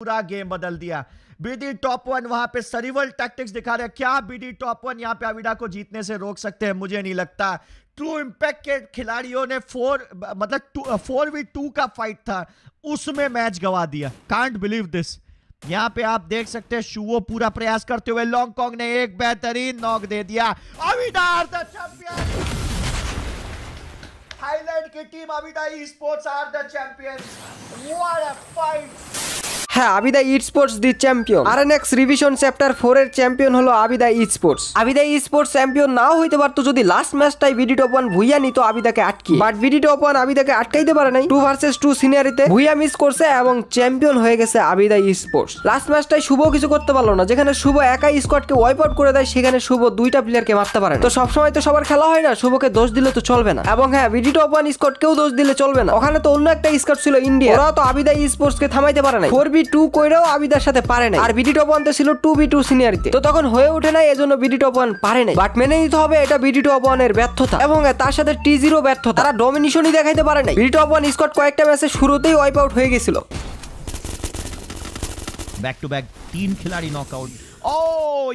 पूरा गेम बदल दिया। बीडी टॉप वन वहां पे सर्वाइवल टैक्टिक्स दिखा रहे हैं। क्या बीडी टॉप वन यहां पे अविडा को जीतने से रोक सकते हैं? मुझे नहीं लगता। ट्रू इंपैक्ट के खिलाड़ियों ने 4v2 का फाइट था, उसमें मैच गवा दिया। Can't believe this. यहां पे आप देख सकते हैं शुवो पूरा प्रयास करते हुए लॉन्गकॉन्ग ने एक बेहतरीन नॉक दे दिया। Avida are the champion. Thailand की team Avida e sports are the champions. What a fight. হ্যাঁ, Avida e sports the champion. RNX revision chapter 4 এর চ্যাম্পিয়ন হলো Avida e sports. Avida e sports champion নাও হইতে পারতো যদি last ম্যাচটাই BD top 1 ভুইয়া নিত আবিদাকে আটকি। বাট বিডি টপ 1 আবিদাকে আটকাইতে পারে নাই। 2 ভার্সেস 2 সিনিয়রিতে ভুইয়া মিস করছে এবং চ্যাম্পিয়ন হয়ে গেছে আবিদা ই স্পোর্টস। লাস্ট ম্যাচটাই শুভ কিছু করতে পারলো না। যেখানে শুভ একাই স্কোয়াডকে ওয়াইপ আউট করে দেয়, সেখানে শুভ দুইটা প্লেয়ারকে মারতে পারে না। তো সবসময় তো সবার খেলা হয় না, শুভকে দোষ দিলে তো চলবে না। এবং হ্যাঁ, বিডি টপ 1 স্কোয়াডকেও দোষ দিলে চলবে না। ওখানে তো অন্য একটা স্কোয়াড ছিল ইন্ডিয়া, ওরাও তো আবিদা ই স্পোর্টসকে থামাইতে পারে নাই। 4v2 কইরাও আবিদার সাথে পারে নাই। আর বিডি টপ 1 তে ছিল 2v2 সিনিয়রিতে, তো তখন হয়ে ওঠে নাই, এজন্য বিডি টপ 1 পারে নাই। বাট মেনে নিতে হবে এটা বিডি টপ 1 এর ব্যর্থতা এবং তার সাথে টি0 ব্যর্থতা। তারা ডমিনেশনই দেখাইতে পারে নাই। বিডি টপ 1 স্কোয়াড কয়েকটা ম্যাচে শুরুতেই ওয়াইপ আউট হয়ে গেছিল। बैक टू बैक 3 खिलाड़ी नॉकआउट। ओ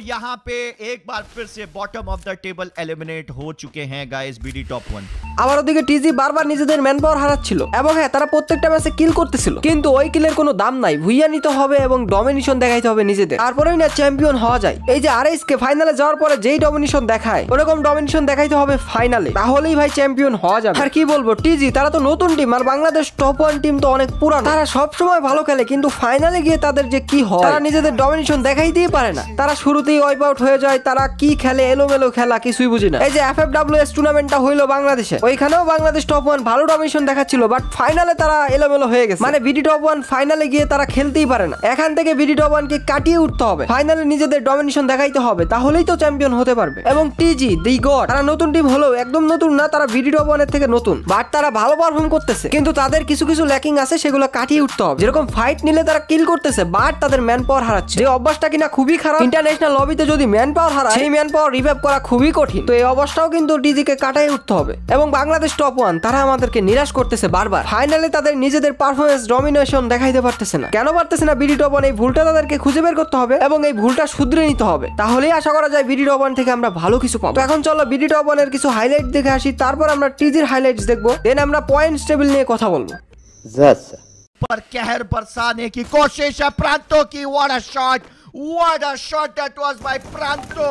यहां पे एक बार फिर से bottom of the table eliminate हो चुके हैं गाइस बीडी टॉप 1। আবার ওদিকে টিজি বারবার নিজেদের ম্যান পাওয়ার হারাচ্ছিল এবং হ্যাঁ, তারা প্রত্যেকটা ম্যাচে কিল করতেছিল, কিন্তু ওই কিলের কোনো দাম নাই। ভুইয়া নিতে হবে এবং ডমিনেশন দেখাইতে হবে নিজেদের, তারপরেই না চ্যাম্পিয়ন হওয়া যায়। এই যে আরএস কে ফাইনালে যাওয়ার পরে যেই ডমিনেশন দেখায়, ওরকম ডমিনেশন দেখাইতে হবে ফাইনালে, তাহলেই ভাই চ্যাম্পিয়ন হওয়া যাবে। আর কি বলবো, টিজি তারা তো নতুন টিম, আর বাংলাদেশ টপ 1 টিম তো অনেক পুরানো। তারা সব সময় ভালো খেলে, কিন্তু ফাইনালে গিয়ে তাদের যে কি হয়, তারা নিজেদের ডমিনেশন দেখাইতেই পারে না। তারা শুরুতেই ওয়াইপ আউট হয়ে যায়। তারা কি খেলে, এলোমেলো খেলা, কিছুই বুঝি না। এই যে এফএফডব্লিউএস টুর্নামেন্টটা হইলো বাংলাদেশে, ওইখানেও বাংলাদেশ টপ 1 ভালো ডমিনেশন দেখাচ্ছিল, বাট ফাইনালে তারা এলোমেলো হয়ে গেছে। মানে বিডি টপ 1 ফাইনালে গিয়ে তারা খেলতেই পারে না। এখান থেকে বিডি টপ 1 কে কাটিয়ে উঠতে হবে, ফাইনালে নিজেদের ডমিনেশন দেখাইতে হবে, তাহলেই তো চ্যাম্পিয়ন হতে পারবে। এবং টিজি দি গড, তারা নতুন টিম হলো, একদম নতুন না, তারা বিডি টপ 1 এর থেকে নতুন, বাট তারা ভালো পারফর্ম করতেছে। কিন্তু তাদের কিছু কিছু ল্যাকিং আছে, সেগুলো কাটিয়ে উঠতে হবে। যেরকম ফাইট নিলে তারা কিল করতেছে, বাট তাদের ম্যান পাওয়ার হারাচ্ছে, যে অভ্যাসটা কিনা খুবই খারাপ। ইন্টারন্যাশনাল লবিতে যদি ম্যান পাওয়ার হারায়, সেই ম্যান পাওয়ার রিভাইভ করা খুবই কঠিন। তো এই অবস্থাও কিন্তু টিজি কে কাটাই উঠতে হবে। এবং বাংলাদেশ টপ 1 তারা আমাদেরকে নিরাশ করতেছে বারবার। ফাইনালে তাদের নিজেদের পারফরম্যান্স ডমিনেশন দেখাইতে পারতেছে না। কেন পারতেছে না বিডি টপ 1? এই ভুলটা তাদেরকে খুঁজে বের করতে হবে এবং এই ভুলটা শুধরে নিতে হবে, তাহলেই আশা করা যায় বিডি টপ 1 থেকে আমরা ভালো কিছু পাবো। তো এখন চলো বিডি টপ 1 এর কিছু হাইলাইট দেখে আসি, তারপর আমরা টিজির হাইলাইটস দেখবো, দেন আমরা পয়েন্টস টেবিল নিয়ে কথা বলবো। पर कहर बरसाने की कोशिश है प्रांतो की। What a shot that was by Pranto.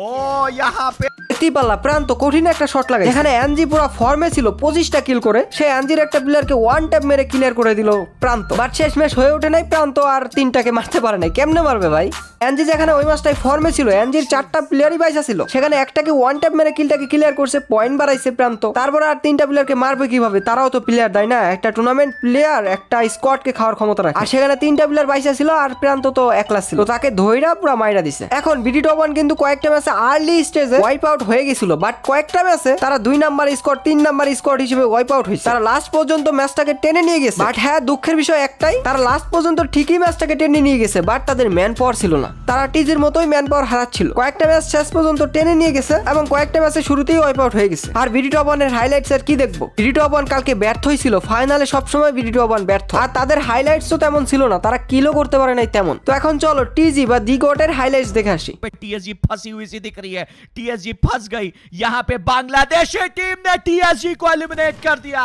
Oh यहाँ पे পাল্লা প্রান্ত কঠিন একটা শট লাগে, যেখানে এনজি পুরো ফর্মে ছিল, 25টা কিল করে সেই এনজির একটা প্লেয়ারকে ওয়ান ট্যাপ মেরে ক্লিয়ার করে দিল প্রান্ত। বাট শেষ ম্যাচ হয়ে ওঠে নাই, প্রান্ত আর 3টাকে মারতে পারে নাই। কেমনে মারবে ভাই? এনজি যেখানে ওই ম্যাচটাই ফর্মে ছিল, এনজির 4টা প্লেয়ারই বাইসা ছিল, সেখানে একটাকে ওয়ান ট্যাপ মেরে কিলটাকে ক্লিয়ার করছে, পয়েন্ট বাড়াইছে প্রান্ত। তারপর আর 3টা প্লেয়ারকে মারবে কিভাবে? তারাও তো প্লেয়ার, তাই না? একটা টুর্নামেন্ট প্লেয়ার একটা স্কোয়াডকে খাওয়ার ক্ষমতা রাখে, আর সেখানে 3টা প্লেয়ার বাইসা ছিল আর প্রান্ত তো একলা ছিল, তো তাকে ধইরা পুরো মাইরা দিছে। এখন বিডি টপ 1 কিন্তু কয়েকটা ম্যাচে আর্লি স্টেজে ওয়াইপ আউট হয়ে গেছিল, বাট কয়েকটা ম্যাচে তারা 2 নাম্বার স্কোয়াড 3 নাম্বার স্কোয়াড হিসেবে ওয়াইপ আউট হয়েছে। তারা লাস্ট পর্যন্ত ম্যাচটাকে টেনে নিয়ে গেছে, বাট হ্যাঁ, দুঃখের বিষয় একটাই, তারা লাস্ট পর্যন্ত ঠিকই ম্যাচটাকে টেনে নিয়ে গেছে, বাট তাদের ম্যান পাওয়ার ছিল না। তারা টিজির মতোই ম্যান পাওয়ার হারাচ্ছিল। কয়েকটা ম্যাচ শেষ পর্যন্ত টেনে নিয়ে গেছে এবং কয়েকটা ম্যাচে শুরুতেই ওয়াইপ আউট হয়ে গেছে। আর বিডি টপ 1 এর হাইলাইটস এর কি দেখবো? বিডি টপ 1 কালকে ব্যর্থ হয়েছিল, ফাইনালে সবসময় বিডি টপ 1 ব্যর্থ, আর তাদের হাইলাইটস তো তেমন ছিল না, তারা কিলও করতে পারে নাই তেমন। তো এখন চলো টিজি বা দি গট এর হাইলাইটস দেখে আসি। टीएसजी फंसी हुई सी दिख रही है, टीएसजी फंस गई। यहाँ पे बांग्लादेशी टीम ने टीएसजी को एलिमिनेट कर दिया।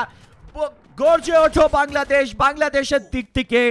गौरजे उठो बांग्लादेश दिख के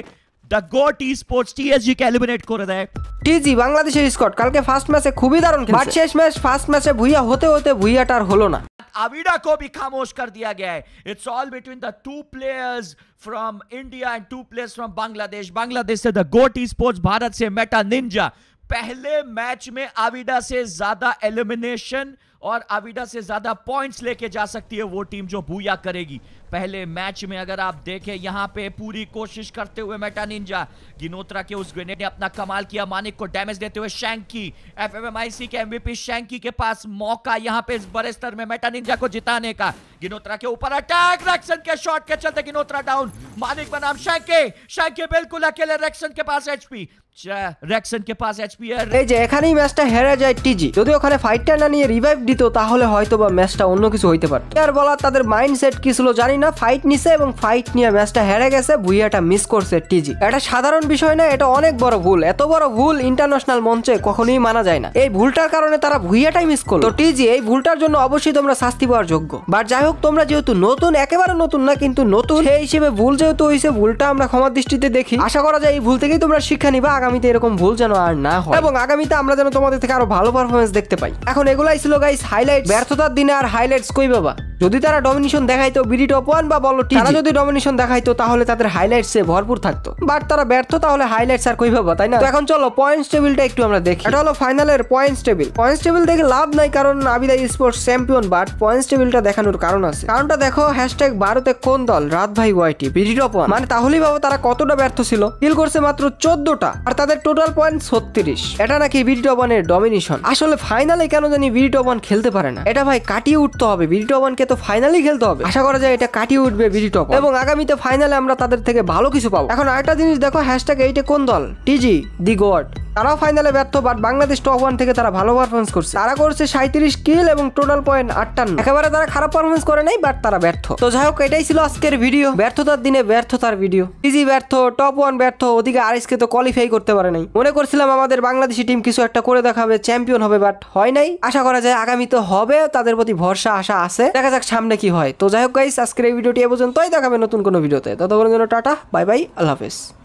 the GOAT e sports TSG के एलिमिनेट করে দেয়। টিজি বাংলাদেশের স্কোয়াড কালকে ফার্স্ট ম্যাচে খুবই দারুণ খেলেছে, বাট শেষ ম্যাচ ফার্স্ট ম্যাচে ভুইয়া হতে হতে ভুইয়াটা আর হলো না। अविडा को भी खामोश कर दिया गया है। It's all between the 2 players from India and 2 players from Bangladesh से the GOAT E sports, Bharat से मेटा निंजा। पहले मैच में अविडा से ज्यादा एलिमिनेशन और अविडा से ज्यादा पॉइंट्स लेके जा सकती है वो टीम जो बूया करेगी। पहले मैच में अगर आप देखें, यहां पे पूरी कोशिश करते हुए मेटा निंजा, गिनोत्रा के उस ग्रेनेड ने अपना कमाल किया, मानिक को डैमेज देते हुए शैंकी, एफएमएमआईसी के एमवीपी शैंकी के पास मौका यहां पे इस बड़े स्तर में मेटा निंजा को जिताने का। गिनोत्रा के ऊपर अटैक, रेक्सन के शॉट के चलते गिनोत्रा डाउन, मानिक बनाम शैंकी बिल्कुल अकेले, रेक्सन के पास एचपी, रेक्सन के पास एचपी है। এই যে এখানেই ম্যাচটা হেরে যায় টিজি। যদি ওখানে ফাইটটা না নিয়ে রিভাইভ দিত, তাহলে হয়তো বা ম্যাচটা অন্য কিছু হইতে পারত। আর বলা তাদের মাইন্ডসেট কি ছিল জানি না, ফাইট নিছে এবং ফাইট নিয়ে ম্যাচটা হেরে গেছে, ভুইয়াটা মিস করছে টিজি। এটা সাধারণ বিষয় না, এটা অনেক বড় ভুল। এত বড় ভুল ইন্টারন্যাশনাল মঞ্চে কখনোই মানা যায় না। এই ভুলটার কারণে তারা ভুইয়াটাই মিস করলো। তো টিজি, এই ভুলটার জন্য অবশ্যই তোমরা শাস্তি পাওয়ার যোগ্য। বাট যাই হোক, তোমরা যেহেতু নতুন, একেবারে নতুন না কিন্তু নতুন, সেই হিসেবে ভুল যেহেতু হয়েছে, ভুলটা আমরা ক্ষমার দৃষ্টিতে দেখি। আশা করা যায় এই ভুল থেকেই তোমরা শিক্ষা নিবা, আগামীতে এরকম ভুল যেন আর না হয় এবং আগামীতে আমরা যেন তোমাদের থেকে আরো ভালো পারফরমেন্স দেখতে পাই। এখন এগুলাই ছিল গাইস হাইলাইট। ব্যর্থতার দিনে আর হাইলাইটস কই বাবা? যদি তারা ডমিনেশন দেখাইতো বিডি টপ 1 বা বলো টিজি, তারা যদি ডমিনেশন দেখাইতো তাহলে তাদের হাইলাইটস এ ভরপুর থাকতো। বাট তারা ব্যর্থ, তাহলে হাইলাইটস আর কই পাবো, তাই না? তো এখন চলো পয়েন্টস টেবিলটা একটু আমরা দেখি। এটা হলো ফাইনালের পয়েন্টস টেবিল। পয়েন্টস টেবিল দেখে লাভ নাই, কারণ Abida sports champion. But points টেবিলটা দেখানোর কারণ আছে। কারণটা দেখো, হ্যাশট্যাগ ভারতে কোন দল, রাত ভাই ওয়াইটি, বিডি টপ 1। মানে তাহলেই ভাবো তারা কতটা ব্যর্থ ছিল। কিল করছে মাত্র 14টা আর তাদের টোটাল পয়েন্ট 36। এটা নাকি বিডি টপ 1 এর ডমিনেশন। আসলে ফাইনালে কেন জানি বিডি টপ 1 খেলতে পারে না। এটা ভাই কাটিয়ে উঠতে হবে, বিডি টপ 1 কে তো ফাইনালেই খেলতে হবে। আশা করা যায় এটা কাটিয়ে উঠবে বিডি টপ 1 এবং আগামীতে ফাইনালে আমরা তাদের থেকে ভালো কিছু পাবো। এখন আরেকটা জিনিস দেখো, হ্যাশট্যাগ এইটা কোন দল, টিজি দি গড। তারাও ফাইনালে ব্যর্থ, বাট বাংলাদেশ টপ 1 থেকে তারা ভালো পারফরমেন্স করছে। তারা করছে 37 কিল এবং টোটাল পয়েন্ট 58। একেবারে তারা খারাপ পারফরমেন্স করে নাই, বাট তারা ব্যর্থ। তো যাই হোক, এটাই ছিল আজকের ভিডিও, ব্যর্থতার দিনে ব্যর্থতার ভিডিও। টিজি ব্যর্থ, টপ 1 ব্যর্থ, ওদিকে আরএসকে তো কোয়ালিফাই করতে পারে নাই। মনে করছিলাম আমাদের বাংলাদেশি টিম কিছু একটা করে দেখাবে, চ্যাম্পিয়ন হবে, বাট হয় নাই। আশা করা যায় আগামীতে হবে, তাদের প্রতি ভরসা আশা আছে। দেখা যাক সামনে কি হয়। তো যাই হোক গাইস, আজকের এই ভিডিওটি এ পর্যন্তই। দেখাবে নতুন কোনো ভিডিওতে। ততক্ষণের জন্য টাটা, বাই বাই, আল্লাহ হাফেজ।